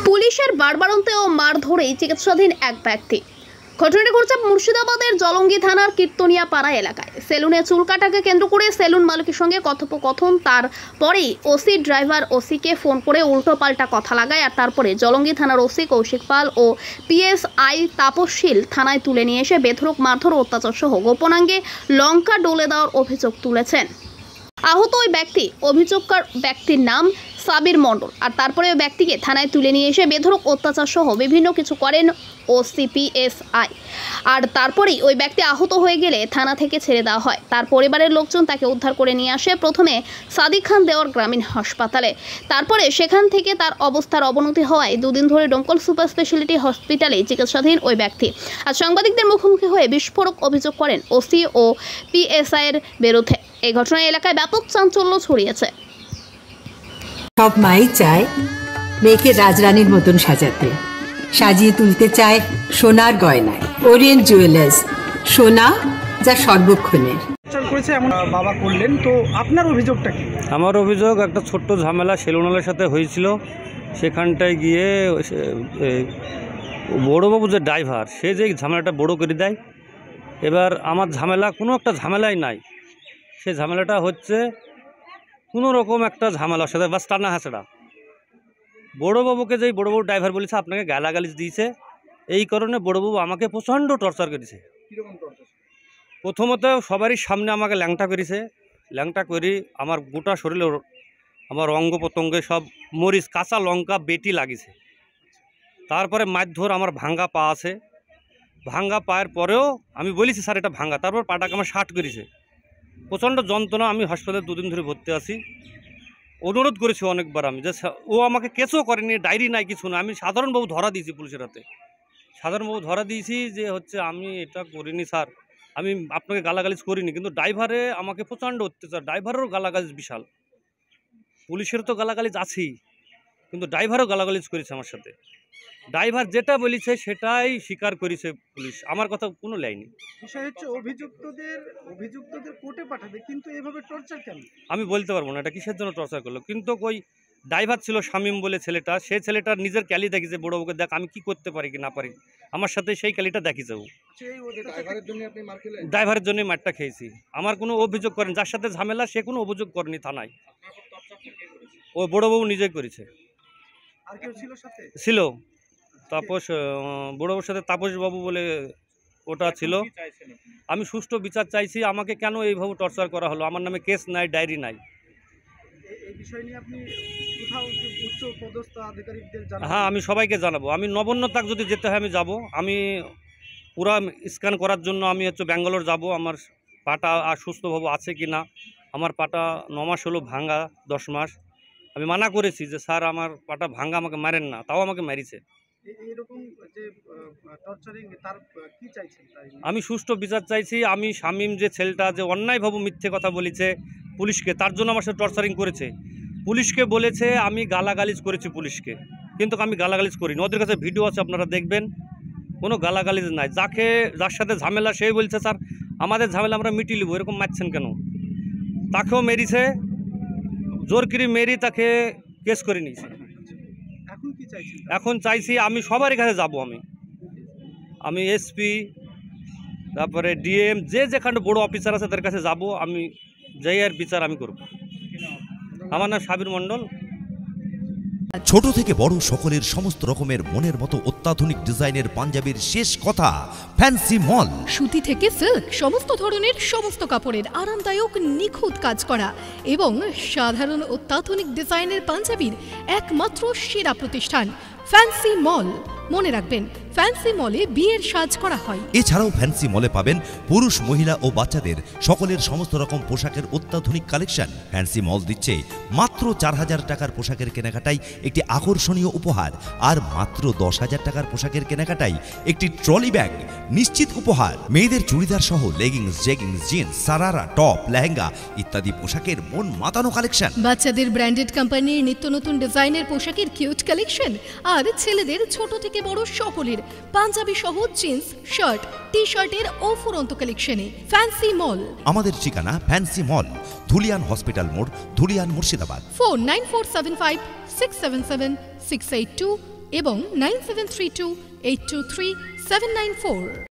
পুলিশের বাড়বাড়ন্তে ও মারধরে চিকিৎসাধীন এক ব্যক্তি। ঘটনাটি ঘটছে মুর্শিদাবাদের জলঙ্গি থানার কীর্তনিয়া পাড়া এলাকায়। সেলুনে চুল কাটাকে কেন্দ্র করে সেলুন মালিকের সঙ্গে কথোপকথন, তারপরেই ওসি ড্রাইভার ওসিকে ফোন করে উল্টো পাল্টা কথা লাগায়। আর তারপরে জলঙ্গি থানার ওসি কৌশিক পাল ও পিএসআই তাপসশীল থানায় তুলে নিয়ে এসে বেধড়ক মারধর ও অত্যাচার সহ গোপনাঙ্গে লঙ্কা ডলে দেওয়ার অভিযোগ তুলেছেন। আহত ওই অভিযোগকার ব্যক্তির নাম সাবির মণ্ডল। আর তারপরে ওই ব্যক্তিকে থানায় তুলে নিয়ে এসে বেধড়ক অত্যাচার সহ বিভিন্ন কিছু করেন ওসিপিএসআই। আর তারপরেই ওই ব্যক্তি আহত হয়ে গেলে থানা থেকে ছেড়ে দেওয়া হয়। তার পরিবারের লোকজন তাকে উদ্ধার করে নিয়ে আসে প্রথমে সাদিক খান দেওয়ার গ্রামীণ হাসপাতালে। তারপরে সেখান থেকে তার অবস্থার অবনতি হওয়ায় দুদিন ধরে ডোমকল সুপার স্পেশালিটি হসপিটালে চিকিৎসাধীন ওই ব্যক্তি আর সাংবাদিকদের মুখোমুখি হয়ে বিস্ফোরক অভিযোগ করেন ওসি ও পিএসআইয়ের বিরুদ্ধে। এই ঘটনায় এলাকায় ব্যাপক চাঞ্চল্য ছড়িয়েছে। সব মাই চায় মেয়েকে রাজরানীর মতন সাজাতে, সাজিয়ে তুলতে চায় সোনার গয়নায়। ওরিয়েন্ট জুয়েলার্স, সোনা যা সর্বক্ষণের। বাবা করলেন, তো আপনার অভিযোগটা কি? আমার অভিযোগ একটা ছোট্ট ঝামেলা সেলুনালের সাথে হয়েছিল। সেখানটায় গিয়ে বড়োবাবু যে ড্রাইভার, সে যে ঝামেলাটা বড় করে দেয়। এবার আমার ঝামেলা কোনো একটা ঝামেলাই নাই। সে ঝামেলাটা হচ্ছে কোনো রকম একটা ঝামেলার সাথে বাস টানা হাসড়া। বড়োবাবুকে যেই বড়োবাবু ড্রাইভার বলেছে আপনাকে গালাগালিজ দিয়েছে, এই কারণে বড়োবাবু আমাকে প্রচণ্ড টর্চার করেছে। প্রথমত সবারই সামনে আমাকে ল্যাংটা করেছে। ল্যাংটা করি আমার গোটা শরীরে, আমার অঙ্গ প্রত্যঙ্গে সব মরিচ, কাঁচা লঙ্কা বেটি লাগিয়েছে। তারপরে মারধর, আমার ভাঙ্গা পা আছে। ভাঙ্গা পায়ের পরেও আমি বলেছি স্যার এটা ভাঙ্গা, তারপর পাটাকে আমার শার্ট করেছে। প্রচণ্ড যন্ত্রণা। আমি হাসপাতালে দুদিন ধরে ভর্তি আছি। অনুরোধ করেছি অনেকবার আমি যে ও আমাকে কেসও করেনি, ডায়েরি নাই, কিছু না। আমি সাধারণবাবু ধরা দিয়েছি পুলিশের হাতে। সাধারণবাবু ধরা দিয়েছি যে হচ্ছে আমি এটা করিনি স্যার, আমি আপনাকে গালাগালিজ করিনি। কিন্তু ড্রাইভারে আমাকে প্রচণ্ড অত্যাচার। ড্রাইভারেরও গালাগালিজ বিশাল। পুলিশের তো গালাগালিজ আছেই, কিন্তু ড্রাইভারও গালাগালিজ করেছে আমার সাথে। ড্রাইভার যেটা বলেছে সেটাই স্বীকার করেছে পুলিশ, আমার কথা কোনো লাইনি। বিষয় হচ্ছে অভিযুক্তদের কোর্টে পাঠাবে, কিন্তু এভাবে টর্চার কেন আমি বলতে পারবো না এটা কিসের জন্য টর্চার করলো। কিন্তু ওই ড্রাইভার ছিল শামীম বলে ছেলেটা, সে ছেলেটার নিজের ক্যালি দেখিয়েছে বড়োবাবুকে, দেখ আমি কি করতে পারি কি না পারি। আমার সাথে সেই ক্যালিটা দেখিয়েছে ও। ড্রাইভারের জন্যই মারটা খেয়েছি। আমার কোনো অভিযোগ করেন, যার সাথে ঝামেলা সে কোনো অভিযোগ করেনি থানায়। ও বড়োবাবু নিজেই করেছে। আর কেউ ছিল সাথে? ছিল তাপস, বড়োবাবুর সাথে তাপসবাবু বলে ওটা ছিল। আমি সুষ্ঠু বিচার চাইছি। আমাকে কেন এইভাবে টর্চার করা হলো? আমার নামে কেস নাই, ডায়েরি নাই। হ্যাঁ, আমি সবাইকে জানাবো। আমি নবান্নতাক যদি যেতে হয় আমি যাব। আমি পুরা স্ক্যান করার জন্য আমি হচ্ছে ব্যাঙ্গালোর যাব। আমার পাটা আর সুস্থভাবে আছে কি না। আমার পাটা 9 মাস হলো ভাঙ্গা, 10 মাস। আমি মানা করেছি যে স্যার আমার পাটা ভাঙ্গা, আমাকে মারেন না, তাও আমাকে মারিছে। আমি সুষ্ঠু বিচার চাইছি। আমি শামীম যে ছেলেটা যে অন্যায়ভাবে মিথ্যে কথা বলেছে পুলিশকে, তার জন্য আমার সাথে টর্চারিং করেছে। পুলিশকে বলেছে আমি গালাগালিজ করেছি পুলিশকে, কিন্তু আমি গালাগালিজ করিনি। ওদের কাছে ভিডিও আছে, আপনারা দেখবেন। কোনো গালাগালিজ নাই। যার সাথে ঝামেলা সেই বলছে স্যার আমাদের ঝামেলা আমরা মিটিয়ে নেবো, এরকম মারছেন কেন। তাকেও মেরিছে, জোর করে মেরি তাকে কেস করে নিয়েছে। এখন চাইছি আমি সবার কাছে যাব। আমি এসপি, তারপরে ডিএম, যে যেখানে বড় অফিসার আছে তাদের কাছে যাব। আমি যাই আর বিচার আমি করব। আমার নাম সাবির মণ্ডল। ছোট থেকে বড় সকলের সমস্ত রকমের মনের মতো অত্যাধুনিক ডিজাইনের পাঞ্জাবির শেষ কথা ফ্যান্সি মল। সুতি থেকে সিল্ক, সমস্ত ধরনের সমস্ত কাপড়ের আরামদায়ক নিখুঁত কাজ করা এবং সাধারণ অত্যাধুনিক ডিজাইনের পাঞ্জাবির একমাত্র সেরা প্রতিষ্ঠান ফ্যান্সি মল। মনে রাখবেন, ফ্যান্সি মলে বিয়ের সাজ করা হয়। এছাড়াও ফ্যান্সি মলে পাবেন পুরুষ, মহিলা ও বাচ্চাদের সকলের সমস্ত রকম পোশাকের অত্যাধুনিক কালেকশন। ফ্যান্সি মল দিচ্ছে মাত্র 4000 টাকার পোশাকের কেনাকাটায় একটি আকর্ষণীয় উপহার, আর মাত্র 10,000 টাকার পোশাকের কেনাকাটায় একটি ট্রলি ব্যাগ নিশ্চিত উপহার। মেয়েদের চুড়িদার সহ leggings, jeggings, jeans, sharara, top, lehenga ইত্যাদি পোশাকের মন মাতানো কালেকশন। বাচ্চাদের ব্র্যান্ডেড কোম্পানির নিত্য নতুন ডিজাইনের পোশাকের কিউট কালেকশন, আর ছেলেদের ছোট থেকে বড় সকলের পাঞ্জাবি সহ জিন্স, শার্ট, টি শার্টের অফুরন্ত কালেকশনে ফ্যান্সি মল। আমাদের ঠিকানা ফ্যান্সি মল, ধুলিয়ান হসপিটাল মোড়, ধুলিয়ান, মুর্শিদাবাদ। ফোন 9475 677 682 এবং 9732823794।